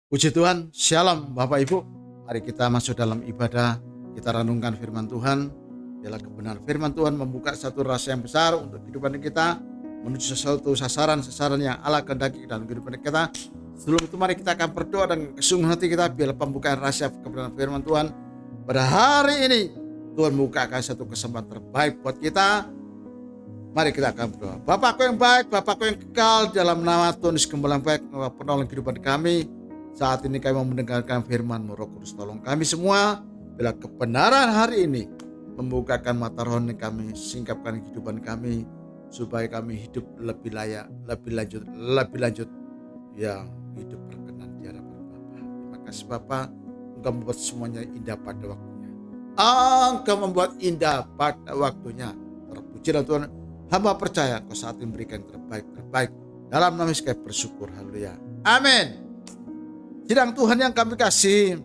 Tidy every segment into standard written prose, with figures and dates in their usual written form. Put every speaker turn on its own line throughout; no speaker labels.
Puji Tuhan, Shalom Bapak Ibu. Mari kita masuk dalam ibadah, kita renungkan firman Tuhan. Biarlah kebenaran firman Tuhan membuka satu rasa yang besar untuk kehidupan kita, menuju sesuatu sasaran-sasaran yang Allah kehendaki dalam kehidupan kita. Sebelum itu mari kita akan berdoa dan kesungguhan hati kita, biarlah pembukaan rahasia kebenaran firman Tuhan pada hari ini. Tuhan membukakan satu kesempatan terbaik buat kita. Mari kita akan berdoa. Bapakku yang baik, Bapakku yang kekal, dalam nama Tuhan Yesus Gembala baik, penolong kehidupan kami. Saat ini kami mau mendengarkan firman-Mu, Roh Kudus tolong kami semua. Bila kebenaran hari ini membukakan mata rohani kami, singkapkan kehidupan kami, supaya kami hidup lebih layak, lebih lanjut, yang hidup berkenan di hadapan Bapa. Terima kasih Bapa, Engkau membuat semuanya indah pada waktunya. Engkau membuat indah pada waktunya. Terpujilah Tuhan. Hamba percaya Engkau saat ini memberikan terbaik. Dalam nama Yesus kami bersyukur. Haleluya. Amin. Sidang Tuhan yang kami kasih,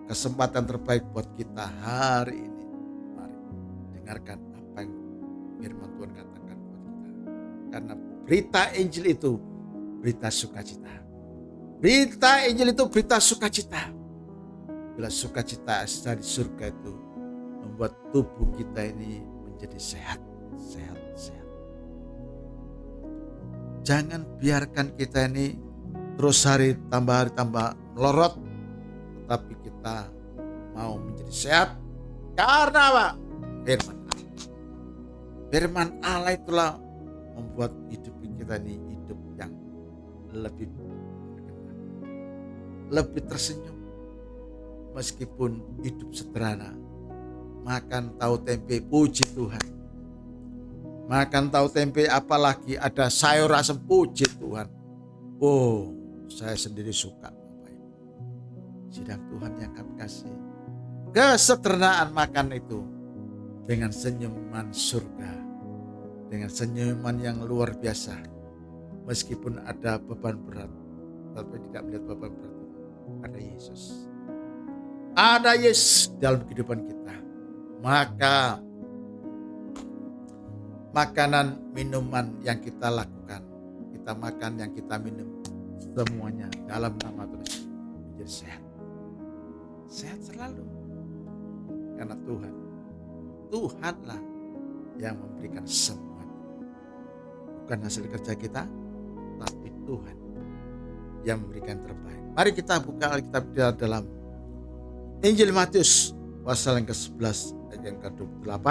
kesempatan terbaik buat kita hari ini. Mari dengarkan apa yang firman Tuhan katakan buat kita. Karena berita Injil itu berita sukacita. Berita Injil itu berita sukacita. Bila sukacita dari surga itu membuat tubuh kita ini menjadi sehat. Jangan biarkan kita ini terus hari tambah melorot, tetapi kita mau menjadi sehat karena apa? Firman Allah itulah membuat hidup kita ini hidup yang lebih berkenan, lebih tersenyum. Meskipun hidup sederhana, makan tahu tempe, puji Tuhan. Makan tahu tempe, apalagi ada sayur asem, puji Tuhan. Oh, saya sendiri suka Bapak Ibu. Sidang Tuhan yang kami kasih, kesederhanaan makan itu dengan senyuman surga, dengan senyuman yang luar biasa. Meskipun ada beban berat, tapi tidak melihat beban berat, ada Yesus. Ada Yesus dalam kehidupan kita. Maka makanan minuman yang kita lakukan, kita makan, yang kita minum, semuanya dalam nama Tuhan menjadi sehat. Sehat selalu. Karena Tuhanlah yang memberikan semua. Bukan hasil kerja kita, tapi Tuhan yang memberikan terbaik. Mari kita buka Alkitab dalam Injil Matius pasal yang ke-11 ayat yang ke-28.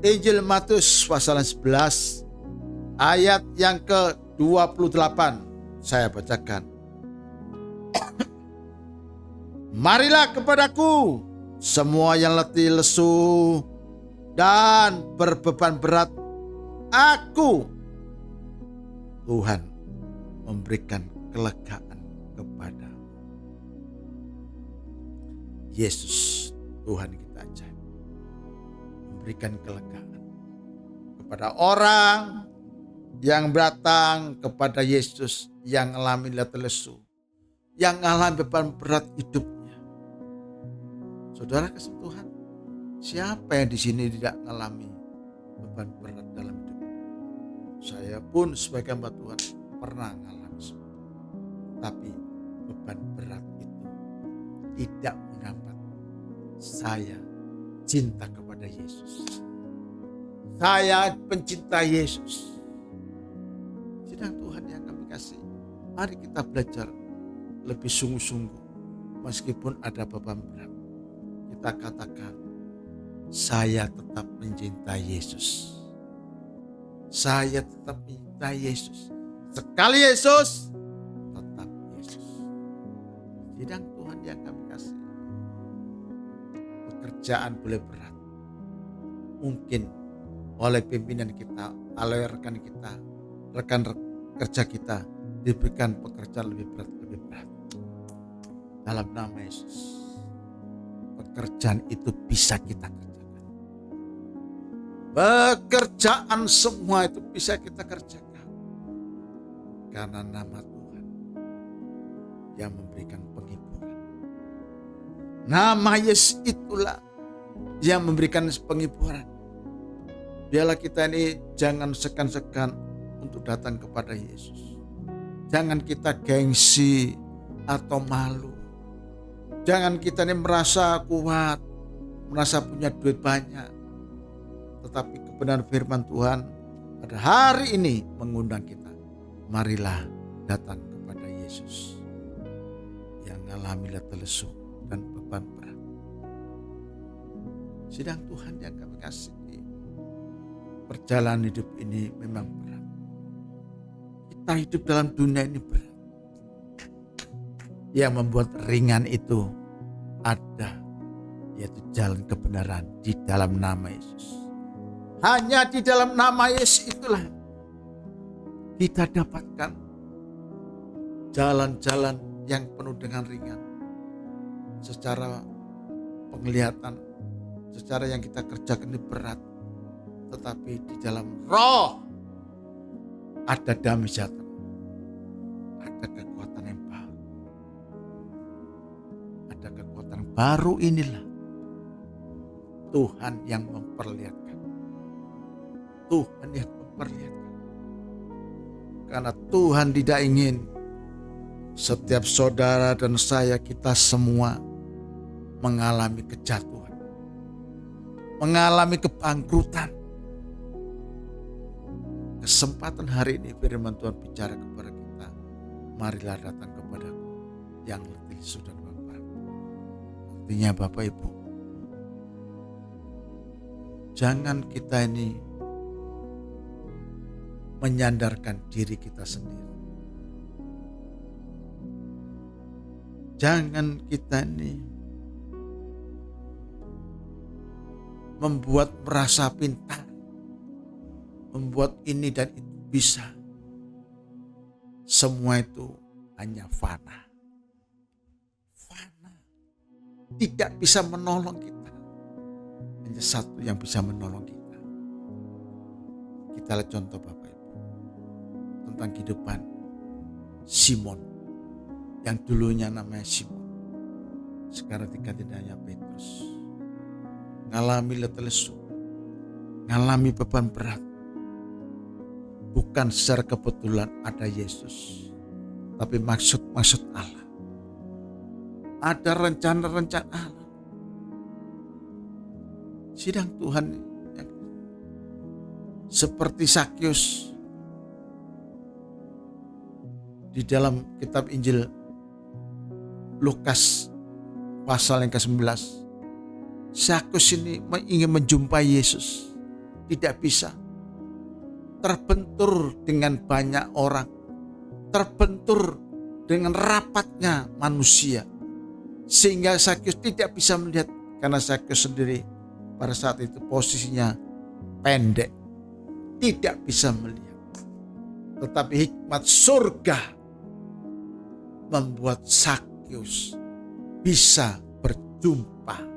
Injil Matius pasal 11 ayat yang ke-28, saya bacakan. Marilah kepadaku semua yang letih lesu dan berbeban berat, aku, Tuhan, memberikan kelegaan kepada Yesus. Tuhan kita aja memberikan kelegaan kepada orang yang datang kepada Yesus, yang mengalami letih lesu, yang mengalami beban berat hidupnya. Saudara kasih Tuhan, siapa yang di sini tidak mengalami beban berat dalam hidup? Saya pun sebagai hamba Tuhan pernah mengalami semua. Tapi beban berat itu tidak menghambat saya cinta kepada Yesus. Saya pencinta Yesus. Sidang Tuhan yang kami kasih, mari kita belajar lebih sungguh-sungguh. Meskipun ada beban berat, kita katakan, saya tetap mencintai Yesus. Saya tetap mencintai Yesus. Sekali Yesus, tetap Yesus. Sidang Tuhan yang kami kasih, pekerjaan boleh berat. Mungkin oleh pimpinan kita, oleh rekan kita, rekan kerja kita diberikan pekerjaan lebih berat. Dalam nama Yesus, pekerjaan itu bisa kita kerjakan. Pekerjaan semua itu bisa kita kerjakan. Karena nama Tuhan yang memberikan penghiburan. Nama Yesus itulah yang memberikan penghiburan. Biarlah kita ini jangan segan-segan untuk datang kepada Yesus. Jangan kita gengsi atau malu. Jangan kita ini merasa kuat, merasa punya duit banyak. Tetapi kebenaran firman Tuhan pada hari ini mengundang kita. Marilah datang kepada Yesus yang mengalami letih lesu dan beban berat. Sidang Tuhan yang kami kasihi, perjalanan hidup ini memang berat. Kita hidup dalam dunia ini berat. Yang membuat ringan itu ada, yaitu jalan kebenaran di dalam nama Yesus. Hanya di dalam nama Yesus itulah kita dapatkan jalan-jalan yang penuh dengan ringan. Secara penglihatan, secara yang kita kerjakan ini berat. Tetapi di dalam roh ada damai sejahtera. Ada kekuatan yang baru. Ada kekuatan baru, inilah Tuhan yang memperlihatkan. Tuhan yang memperlihatkan. Karena Tuhan tidak ingin setiap saudara dan saya, kita semua mengalami kejatuhan, mengalami kebangkrutan. Kesempatan hari ini firman Tuhan bicara kepada kita, marilah datang kepadaku yang letih lesu dan beban. Artinya Bapak Ibu, jangan kita ini menyandarkan diri kita sendiri. Jangan kita ini membuat merasa pintar, membuat ini dan itu bisa. Semua itu hanya fana. Fana. Tidak bisa menolong kita. Hanya satu yang bisa menolong kita. Kita lihat contoh Bapak Ibu tentang kehidupan Simon, yang dulunya namanya Simon, sekarang diganti namanya Petrus. Ngalami letih lesu, ngalami beban berat. Bukan secara kebetulan ada Yesus, tapi maksud Allah. Ada rencana-rencana Allah. Sidang Tuhan yang seperti Sakyus di dalam kitab Injil Lukas pasal yang ke-11. Sakyus ini ingin menjumpai Yesus, tidak bisa. Terbentur dengan banyak orang, terbentur dengan rapatnya manusia, sehingga Sakyus tidak bisa melihat, karena Sakyus sendiri pada saat itu posisinya pendek, tidak bisa melihat. Tetapi hikmat surga membuat Sakyus bisa berjumpa.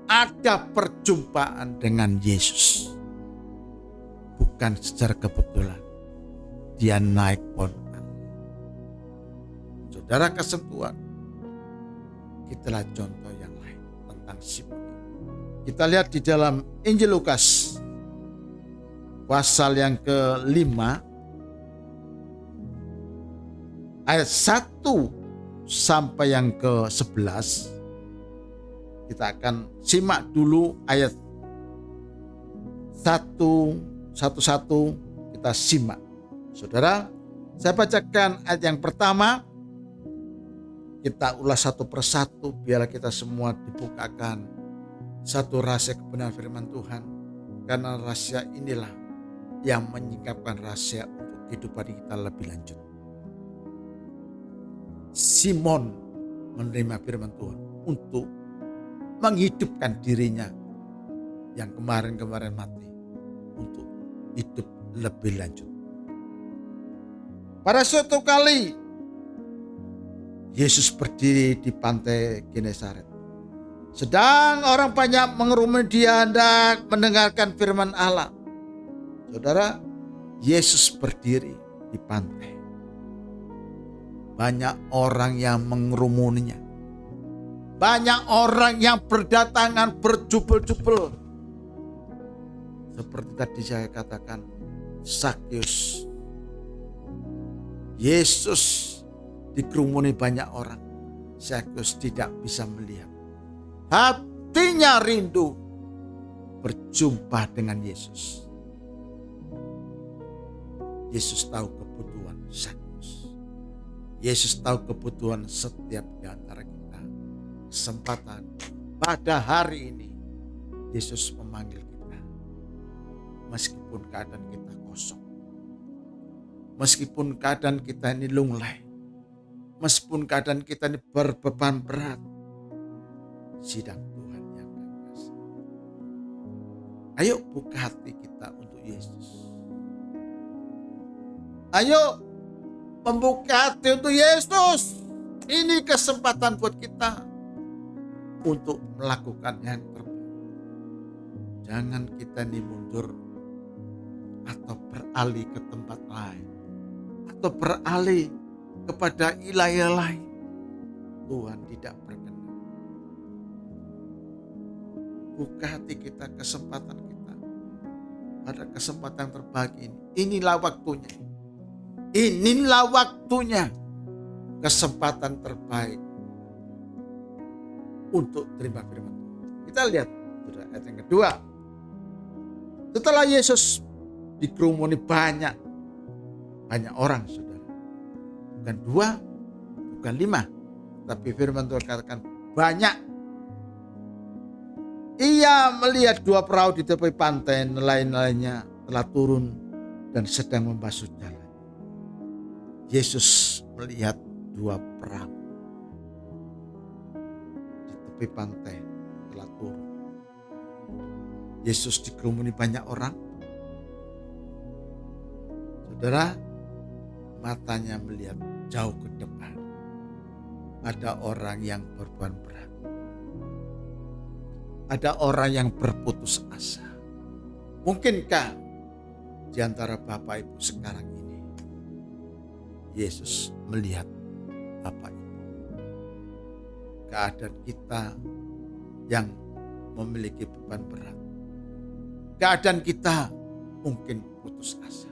Ada perjumpaan dengan Yesus. Bukan secara kebetulan. Dia naik pohon. Saudara kesentuhan. Kita lihat contoh yang lain tentang Simon. Kita lihat di dalam Injil Lukas pasal yang ke-5 ayat 1 sampai yang ke-11. Kita akan simak dulu ayat 1 kita simak. Saudara, saya bacakan ayat yang pertama. Kita ulas satu persatu biarlah kita semua dibukakan satu rahasia kebenaran firman Tuhan. Karena rahasia inilah yang menyingkapkan rahasia untuk kehidupan kita lebih lanjut. Simon menerima firman Tuhan untuk menghidupkan dirinya yang kemarin-kemarin mati untuk hidup lebih lanjut. Pada suatu kali Yesus berdiri di pantai Genesaret. Sedang orang banyak mengerumuni dia hendak mendengarkan firman Allah. Saudara, Yesus berdiri di pantai. Banyak orang yang mengerumuninya. Banyak orang yang berdatangan berjubel-jubel. Seperti tadi saya katakan, Sakyus. Yesus dikerumuni banyak orang. Zakheus tidak bisa melihat. Hatinya rindu berjumpa dengan Yesus. Yesus tahu kebutuhan Zakheus. Yesus tahu kebutuhan setiap di antara kita. Kesempatan pada hari ini Yesus memanggil kita. Meskipun keadaan kita kosong. Meskipun keadaan kita ini lunglai. Meskipun keadaan kita ini berbeban berat. Sidang Tuhan yang kami kasih. Ayo buka hati kita untuk Yesus. Ayo membuka hati untuk Yesus. Ini kesempatan buat kita untuk melakukan yang terbaik. Jangan kita ini mundur atau beralih ke tempat lain atau beralih kepada ilah-ilah lain. Tuhan tidak berkenan. Buka hati kita, kesempatan kita pada kesempatan terbaik ini. Inilah waktunya. Inilah waktunya. Kesempatan terbaik untuk terima firman Tuhan. Kita lihat ayat yang kedua. Setelah Yesus dikerumuni banyak orang, saudara. Bukan 2, bukan 5. Tapi firman Tuhan katakan banyak. Ia melihat 2 perahu di tepi pantai, nelayan-nelayannya telah turun dan sedang membasuh jalan. Yesus melihat 2 perahu di tepi pantai telah turun. Yesus dikerumuni banyak orang. Saudara, matanya melihat jauh ke depan. Ada orang yang berbeban berat. Ada orang yang berputus asa. Mungkinkah di antara Bapak Ibu sekarang ini Yesus melihat Bapak Ibu? Keadaan kita yang memiliki beban berat. Keadaan kita mungkin putus asa.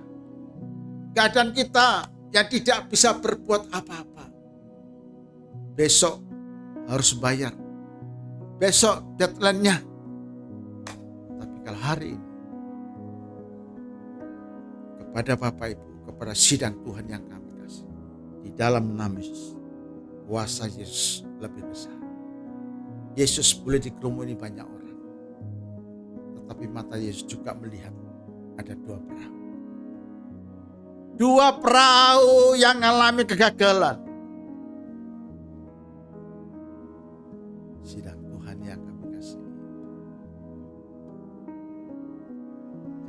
Keadaan kita yang tidak bisa berbuat apa-apa. Besok harus bayar. Besok deadline-nya. Tapi kalau hari ini kepada Bapak Ibu, kepada sidang Tuhan yang kami kasih, di dalam nama Yesus, kuasa Yesus lebih besar. Yesus boleh dikerumuni banyak orang. Tetapi mata Yesus juga melihat ada 2 perahu. 2 perahu yang mengalami kegagalan. Sidang Tuhan yang kami kasih.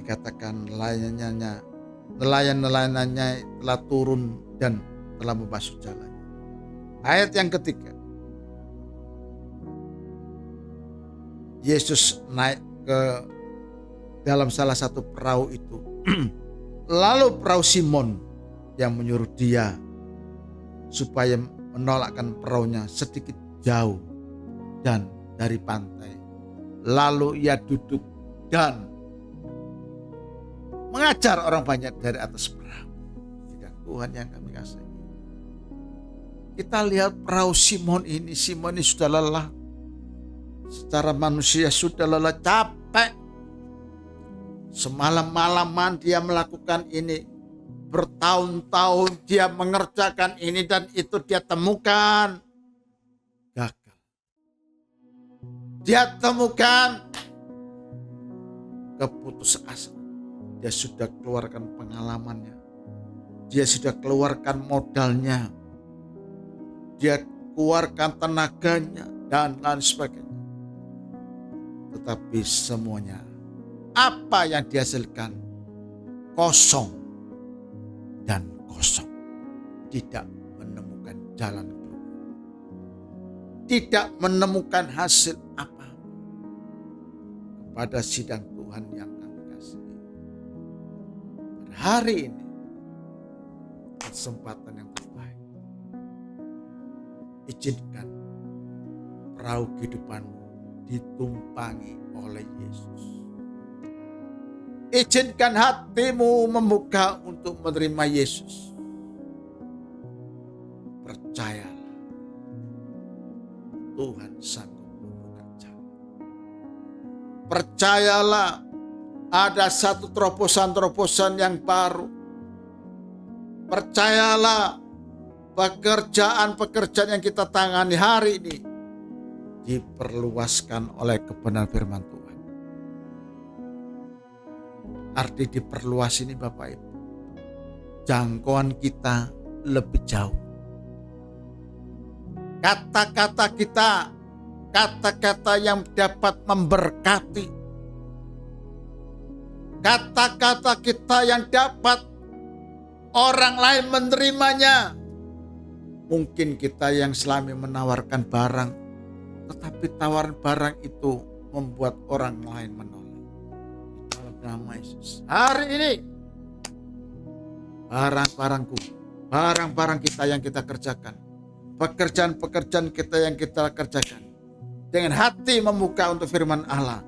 Dikatakan nelayan-nelayannya telah turun dan telah membasuh jalan. Ayat yang ketiga. Yesus naik ke dalam salah satu perahu itu. Lalu perahu Simon yang menyuruh dia supaya menolakkan perahunya sedikit jauh dan dari pantai. Lalu ia duduk dan mengajar orang banyak dari atas perahu. Tidak, Tuhan yang kami kasih. Kita lihat perahu Simon ini sudah lelah. Secara manusia sudah lelah, capek. Semalam-malaman dia melakukan ini. Bertahun-tahun dia mengerjakan ini dan itu, dia temukan gagal. Dia temukan keputusasaan. Dia sudah keluarkan pengalamannya. Dia sudah keluarkan modalnya. Dia keluarkan tenaganya dan lain sebagainya. Tetapi semuanya, apa yang dihasilkan kosong dan kosong. Tidak menemukan jalan keluar. Tidak menemukan hasil apa-apa. Kepada sidang Tuhan yang kami kasih. Pada hari ini, kesempatan yang terbaik. Izinkan perahu kehidupanmu ditumpangi oleh Yesus. Izinkan hatimu membuka untuk menerima Yesus. Tuhan sanggup membuka jalan. Percayalah, ada satu terobosan-terobosan yang baru. Percayalah, pekerjaan-pekerjaan yang kita tangani hari ini diperluaskan oleh kebenaran firman Tuhan. Arti diperluas ini Bapak Ibu, jangkauan kita lebih jauh. Kata-kata kita, kata-kata yang dapat memberkati. Kata-kata kita yang dapat orang lain menerimanya. Mungkin kita yang selama menawarkan barang, tetapi tawaran barang itu membuat orang lain menolak. Dalam nama Yesus, hari ini barang-barangku, barang-barang kita yang kita kerjakan, pekerjaan-pekerjaan kita yang kita kerjakan, dengan hati membuka untuk firman Allah,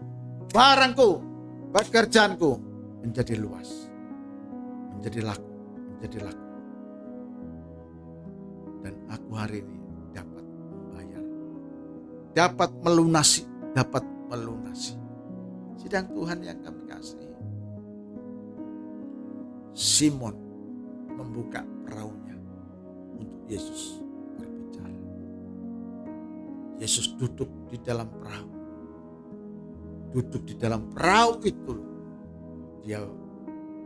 barangku, pekerjaanku menjadi luas, menjadi laku, menjadi laku. Dan aku hari ini dapat membayar, dapat melunasi, dapat melunasi. Sidang Tuhan yang kami kasihi, Simon membuka perahunya untuk Yesus berbicara. Yesus duduk di dalam perahu. Duduk di dalam perahu itu,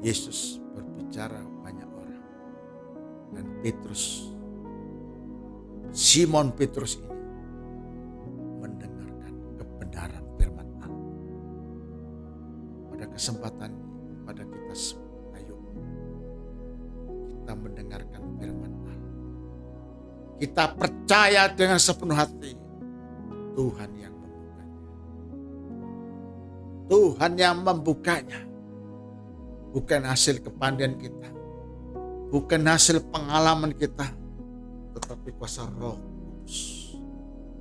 Yesus berbicara banyak orang. Dan Petrus, Simon Petrus ini mendengarkan kebenaran firman Allah. Pada kesempatan ini, pada kita semua, ayo kita mendengarkan firman Allah. Kita percaya dengan sepenuh hati Tuhan yang membukanya. Tuhan yang membukanya. Bukan hasil kepandaian kita, bukan hasil pengalaman kita, tetapi kuasa Roh Kudus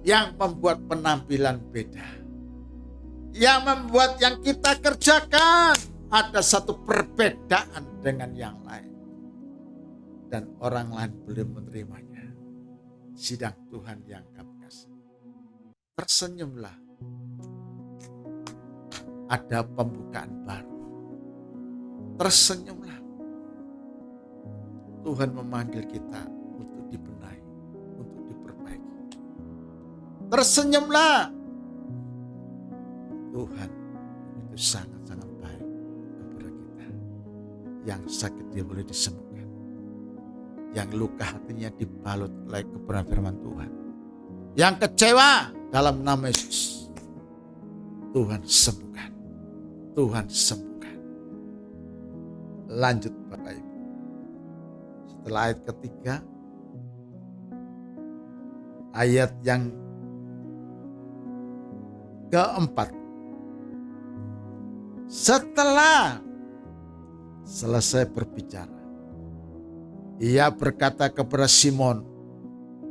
yang membuat penampilan beda, yang membuat yang kita kerjakan ada satu perbedaan dengan yang lain, dan orang lain belum menerimanya. Sidang Tuhan yang kami kasih, tersenyumlah, ada pembukaan baru. Tersenyumlah. Tuhan memanggil kita untuk dibenahi, untuk diperbaiki. Tersenyumlah. Tuhan itu sangat-sangat baik kepada kita. Yang sakit dia boleh disembuhkan. Yang luka hatinya dibalut oleh kebenaran firman Tuhan. Yang kecewa dalam nama Yesus, Tuhan sembuhkan. Tuhan sembuhkan. Lanjut Bapak Ibu. Setelah ayat ketiga, ayat yang keempat. Setelah selesai berbicara, ia berkata kepada Simon,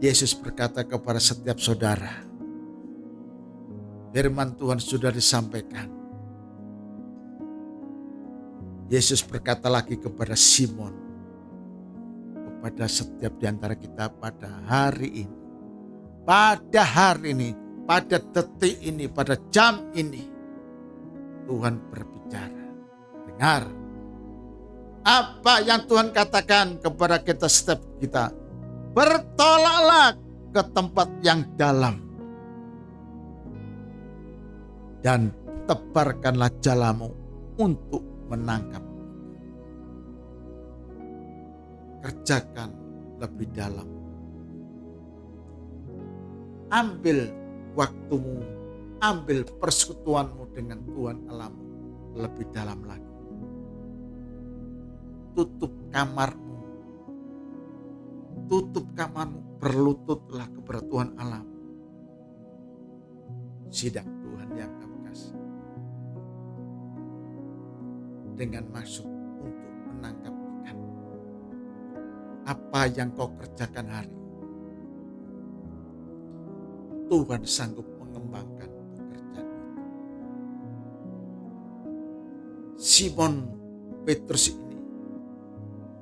Yesus berkata kepada setiap saudara, firman Tuhan sudah disampaikan. Yesus berkata lagi kepada Simon, kepada setiap di antara kita pada hari ini, pada detik ini, pada jam ini, Tuhan berbicara. Dengar apa yang Tuhan katakan kepada kita setiap kita. Bertolaklah ke tempat yang dalam dan tebarkanlah jalamu untuk menangkap. Kerjakan lebih dalam. Ambil waktumu, ambil persekutuanmu dengan Tuhan Allahmu lebih dalam lagi. Tutup kamarmu, berlututlah kepada Tuhan Allahmu. Sidang Tuhan yang kami kasih, dengan maksud untuk menangkap ikan. Apa yang kau kerjakan hari ini, Tuhan sanggup mengembangkan pekerjaan itu. Simon Petrus ini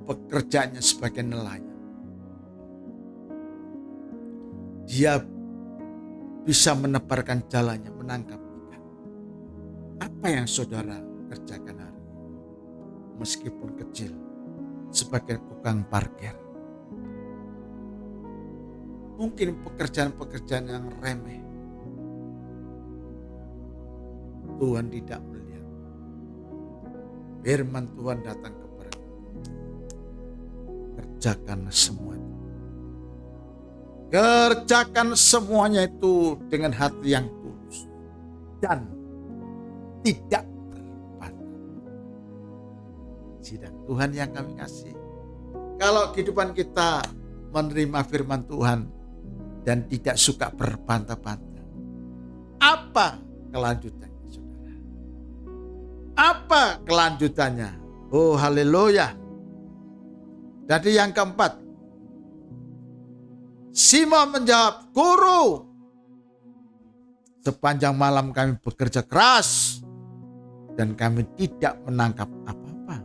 pekerjaannya sebagai nelayan. Dia bisa menebarkan jalannya menangkap ikan. Apa yang saudara kerjakan hari ini? Meskipun kecil, sebagai tukang parkir. Mungkin pekerjaan-pekerjaan yang remeh. Tuhan tidak melihat. Firman Tuhan datang kepada kita. Kerjakan semua itu. Kerjakan semuanya itu dengan hati yang tulus. Dan tidak berbantah. Sidang Tuhan yang kami kasih. Kalau kehidupan kita menerima firman Tuhan dan tidak suka berbantah-bantah, apa kelanjutannya, saudara? Apa kelanjutannya? Oh, haleluya. Jadi yang keempat, Simon menjawab, Guru, sepanjang malam kami bekerja keras dan kami tidak menangkap apa-apa.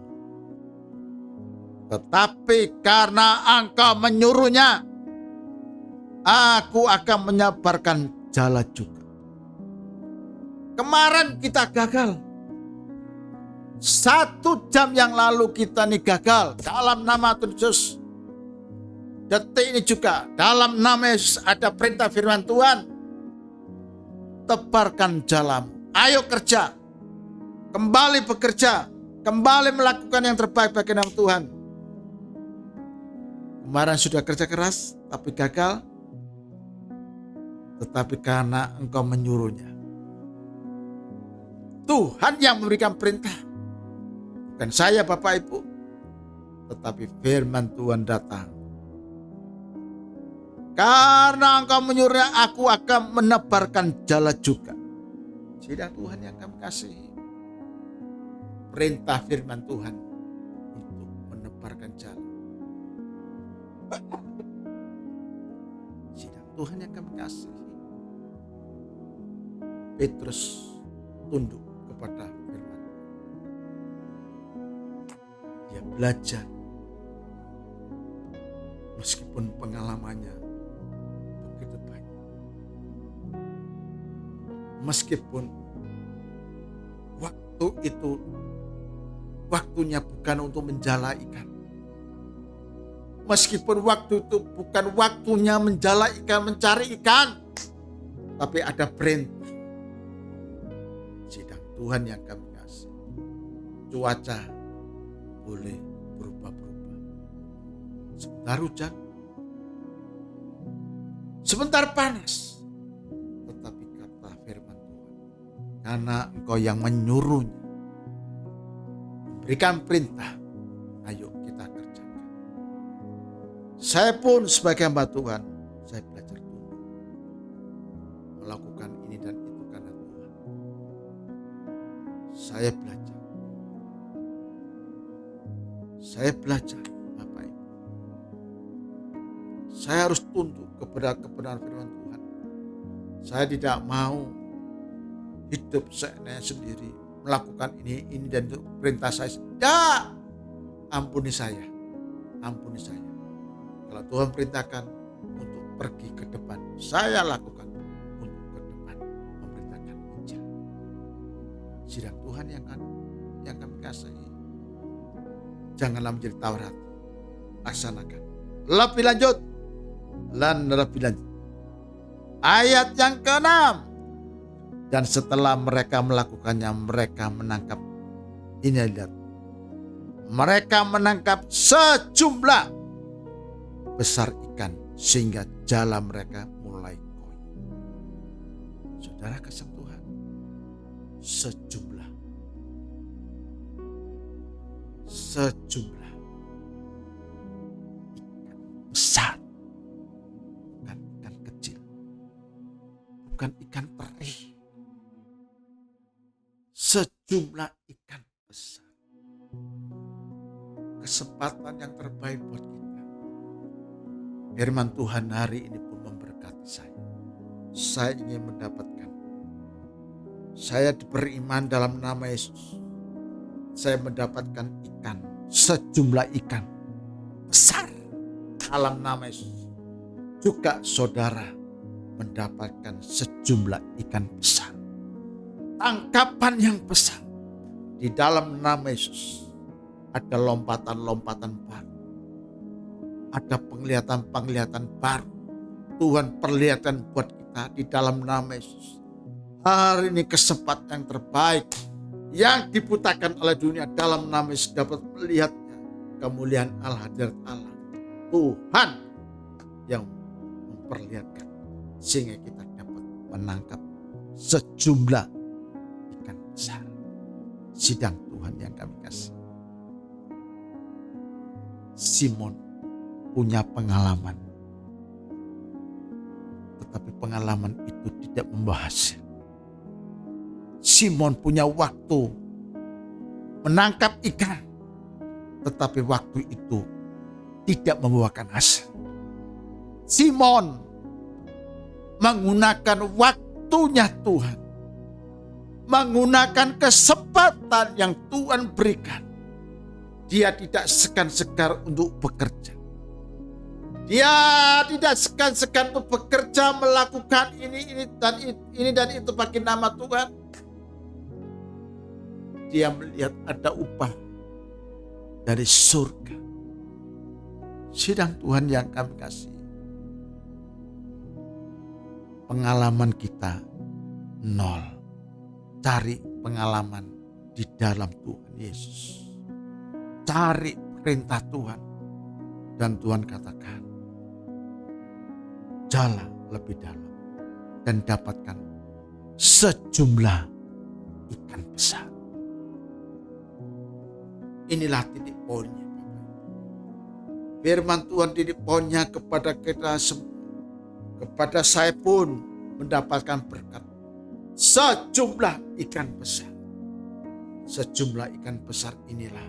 Tetapi karena Engkau menyuruhnya, aku akan menyabarkan jala juga. Kemarin kita gagal. 1 jam yang lalu kita nih gagal. Dalam nama Tuhan Yesus. Detik ini juga dalam nama Yesus ada perintah firman Tuhan. Tebarkan jalamu. Ayo kerja. Kembali bekerja. Kembali melakukan yang terbaik bagi nama Tuhan. Kemarin sudah kerja keras tapi gagal. Tetapi karena Engkau menyuruhnya. Tuhan yang memberikan perintah. Bukan saya Bapak Ibu. Tetapi firman Tuhan datang. Karena Engkau menyuruhnya, aku akan menebarkan jala juga. Sidang Tuhan yang kami kasihi. Perintah firman Tuhan untuk menebarkan jala. Sidang Tuhan yang kami kasihi. Petrus tunduk kepada firman. Dia belajar. Meskipun pengalamannya begitu banyak. Meskipun waktu itu waktunya bukan untuk menjala ikan. Meskipun waktu itu bukan waktunya menjala ikan, mencari ikan. Tapi ada perintah. Sidang Tuhan yang kami kasih. Cuaca boleh berubah-berubah. Sebentar hujan. Sebentar panas. Tetapi kata firman Tuhan. Karena Engkau yang menyuruhnya. Berikan perintah. Ayo kita kerjakan. Saya pun sebagai hamba Tuhan. Saya belajar tunduk. Melakukan ini dan itu karena Tuhan. Saya belajar. Saya belajar, Bapak Ibu. Saya harus tunduk kepada kebenaran firman Tuhan. Saya tidak mau hidup seenaknya sendiri, melakukan ini dan itu perintah saya. Tidak, ampuni saya, ampuni saya. Kalau Tuhan perintahkan untuk pergi ke depan, saya lakukan untuk ke depan memberitakan Injil. Sidang Tuhan yang kami kasihi. Janganlah menjadi tawar hati. Laksanakan. Lebih lanjut. Ayat yang ke-6. Dan setelah mereka melakukannya, mereka menangkap. Ini lihat. Mereka menangkap sejumlah besar ikan. Sehingga jala mereka mulai koyak. Saudara kasih Tuhan. Sejumlah ikan besar, bukan ikan kecil, bukan ikan teri, sejumlah ikan besar. Kesempatan yang terbaik buat kita. Firman Tuhan hari ini pun memberkati saya. Saya ingin mendapatkan. Saya beriman dalam nama Yesus. Saya mendapatkan ikan, sejumlah ikan besar dalam nama Yesus. Juga saudara mendapatkan sejumlah ikan besar. Tangkapan yang besar. Di dalam nama Yesus ada lompatan-lompatan baru. Ada penglihatan-penglihatan baru. Tuhan perlihatkan buat kita di dalam nama Yesus. Hari ini kesempatan yang terbaik yang dibutakan oleh dunia dalam nama Yesus dapat melihatnya. Kemuliaan Allah, hadirat Allah. Tuhan yang memperlihatkan sehingga kita dapat menangkap sejumlah ikan besar. Sidang Tuhan yang kami kasih. Simon punya pengalaman. Tetapi pengalaman itu tidak membawa hasil. Simon punya waktu menangkap ikan. Tetapi waktu itu tidak membawakan hasil. Simon menggunakan waktunya Tuhan. Menggunakan kesempatan yang Tuhan berikan. Dia tidak segan-segan untuk bekerja. Dia tidak segan-segan untuk bekerja, melakukan ini dan itu bagi nama Tuhan. Dia melihat ada upah dari surga. Sidang Tuhan yang kami kasih. Pengalaman kita nol. Cari pengalaman di dalam Tuhan Yesus. Cari perintah Tuhan. Dan Tuhan katakan, jala lebih dalam dan dapatkan sejumlah ikan besar. Inilah titik poinnya. Firman Tuhan titik poinnya kepada kita semua. Kepada saya pun mendapatkan berkat. Sejumlah ikan besar. Sejumlah ikan besar inilah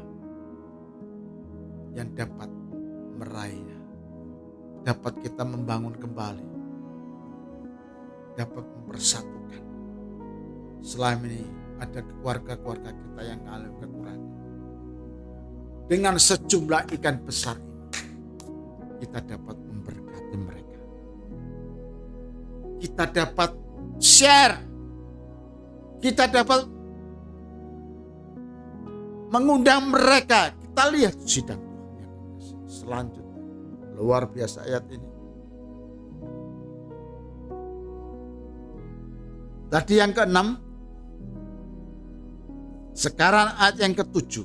yang dapat meraihnya. Dapat kita membangun kembali. Dapat mempersatukan. Selama ini ada keluarga-keluarga kita yang mengalami kekurangan. Dengan sejumlah ikan besar ini, kita dapat memberkati mereka. Kita dapat share. Kita dapat mengundang mereka. Kita lihat sidang Tuhan. Selanjutnya, luar biasa ayat ini. Tadi yang ke-6. Sekarang ayat yang ke-7.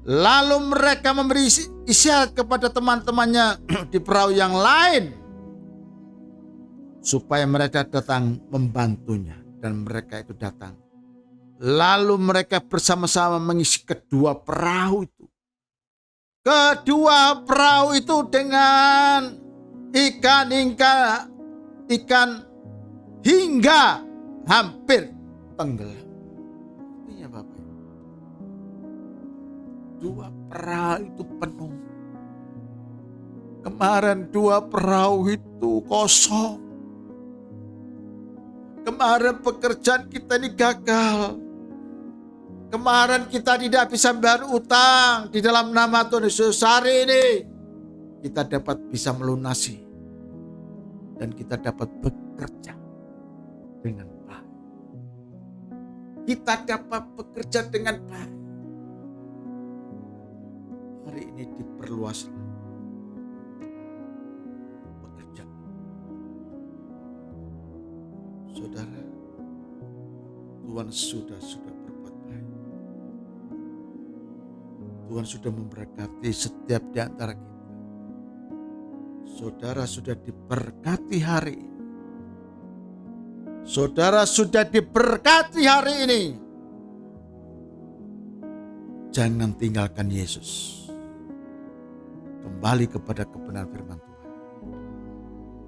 Lalu mereka memberi isyarat kepada teman-temannya di perahu yang lain. Supaya mereka datang membantunya. Dan mereka itu datang. Lalu mereka bersama-sama mengisi kedua perahu itu. Kedua perahu itu dengan ikan hingga hampir tenggelam. Artinya Bapak, dua perahu itu penuh. Kemarin dua perahu itu kosong. Kemarin pekerjaan kita ini gagal. Kemarin kita tidak bisa bayar utang di dalam nama Tuhan Yesus. Hari ini kita dapat bisa melunasi. Dan kita dapat bekerja dengan baik. Kita dapat bekerja dengan baik. Hari ini diperluas bekerja. Saudara, Tuhan sudah berbuat baik. Tuhan sudah memberkati setiap di antara kita. Saudara sudah diberkati hari ini. Saudara sudah diberkati hari ini. Jangan tinggalkan Yesus. Kembali kepada kebenaran firman Tuhan.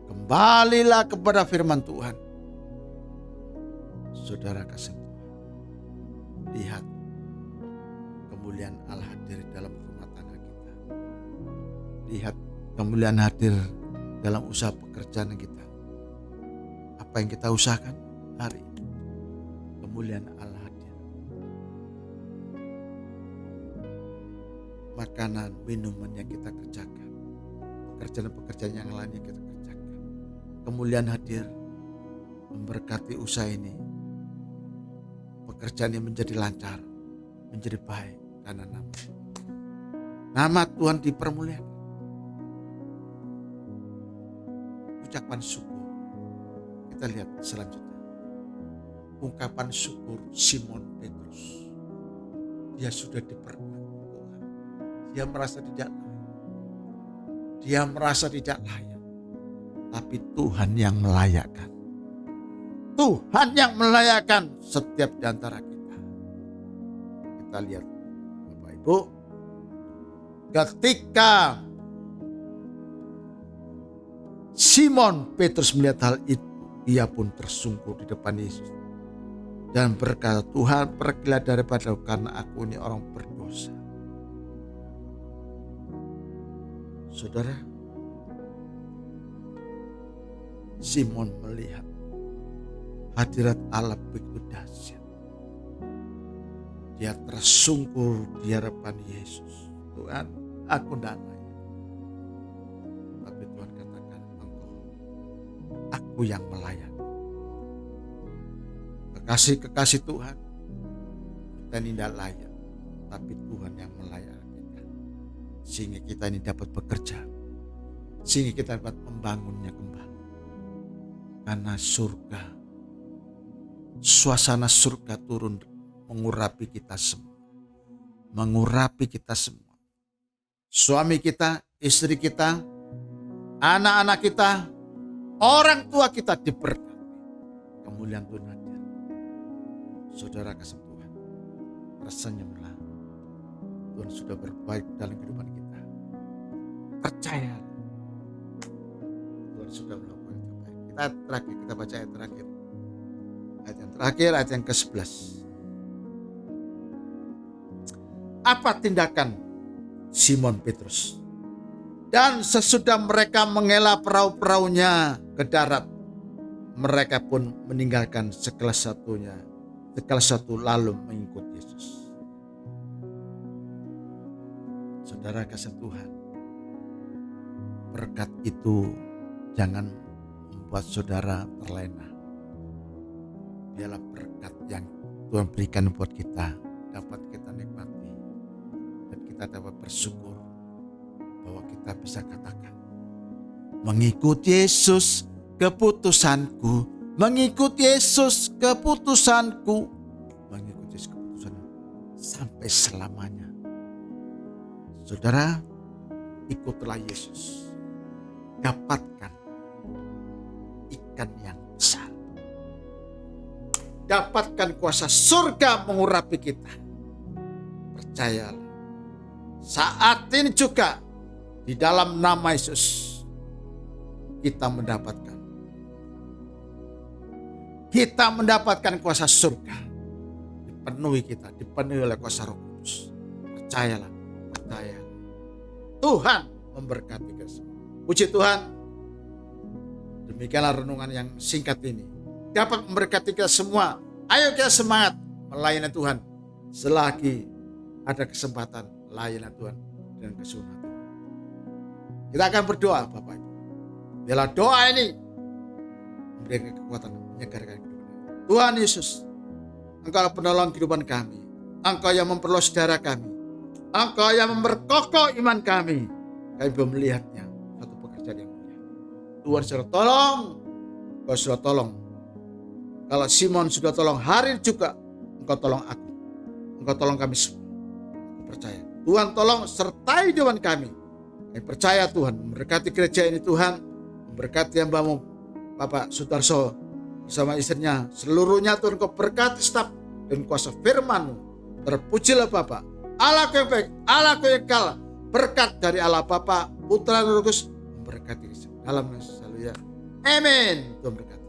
Kembalilah kepada firman Tuhan. Saudara kasih Tuhan. Lihat kemuliaan Allah hadir dalam rumah tangga kita. Lihat kemuliaan hadir dalam usaha pekerjaan kita. Apa yang kita usahakan hari ini, kemuliaan Allah hadir. Makanan, minuman yang kita kerjakan, pekerjaan-pekerjaan yang lain yang kita kerjakan, kemuliaan hadir, memberkati usaha ini. Pekerjaan ini menjadi lancar, menjadi baik karena nama Tuhan dipermuliakan. Ucapan syukur. Kita lihat selanjutnya. Ungkapan syukur Simon Petrus. Dia sudah diberkati Tuhan. Dia merasa tidak layak. Dia merasa tidak layak. Tapi Tuhan yang melayakkan. Tuhan yang melayakkan setiap di antara kita. Kita lihat Bapak Ibu. Ketika Simon Petrus melihat hal itu, ia pun tersungkur di depan Yesus dan berkata, Tuhan, pergilah daripada aku karena aku ini orang berdosa. Saudara, Simon melihat hadirat Allah begitu dahsyat. Dia tersungkur di hadapan Yesus. Tuhan, aku tidak layak. Tapi Tuhan katakan, aku yang melayani. Kekasih Tuhan, kita ini tidak layak, tapi Tuhan yang melayani kita. Sehingga kita ini dapat bekerja, sehingga kita dapat membangunnya kembali. Karena surga, suasana surga turun mengurapi kita semua. Mengurapi kita semua. Suami kita, istri kita, anak-anak kita, orang tua kita diberkati. Kemuliaan Tuhan hadir. Saudara kasih Tuhan, tersenyumlah. Tuhan sudah berbaik dalam kehidupan kita. Percaya. Tuhan sudah melakukan yang terbaik. Kita baca ayat terakhir. Ayat yang terakhir, ayat yang ke-11. Apa tindakan Simon Petrus? Dan sesudah mereka menghela perahu-perahunya ke darat, mereka pun meninggalkan segala satu lalu mengikut Yesus. Saudara kasih Tuhan, berkat itu jangan membuat saudara terlena. Dialah berkat yang Tuhan berikan buat kita, dapat kita nikmati dan kita dapat bersyukur bahwa kita bisa katakan, mengikut Yesus keputusanku, mengikut Yesus keputusanku, mengikut Yesus keputusanku sampai selamanya. Saudara, ikutlah Yesus, dapatkan ikan yang besar, dapatkan kuasa surga mengurapi kita. Percayalah, saat ini juga di dalam nama Yesus kita mendapatkan kuasa surga. Dipenuhi oleh kuasa Roh Kudus. Percayalah. Tuhan memberkati kita semua. Puji Tuhan. Demikianlah renungan yang singkat ini dapat memberkati kita semua. Ayo kita semangat melayani Tuhan. Selagi ada kesempatan layani Tuhan dengan kesungguhan hati. Kita akan berdoa Bapak Ibu. Biarlah doa ini memberikan kekuatan, menyegarkan kehidupan. Tuhan Yesus, Engkau penolong kehidupan kami. Engkau yang memperluas saudara kami. Engkau yang memperkokoh iman kami. Kami belum melihatnya satu pekerjaan yang mulia. Tuhan sudah tolong. Engkau sudah tolong. Kalau Simon sudah tolong hari juga, Engkau tolong aku. Engkau tolong kami semua. Aku percaya. Tuhan tolong sertai dewan kami. Kami percaya Tuhan memberkati gereja ini Tuhan. Memberkati hambamu Bapak Sutarso bersama istrinya. Seluruhnya Tuhan Kau berkati staf dan kuasa firman-Mu. Terpujilah Bapak. Allah yang baik, Allah yang kekal. Berkat dari Allah Bapa, Putra dan Roh Kudus memberkati kita dalam selalu ya. Amin. Tuhan berkati.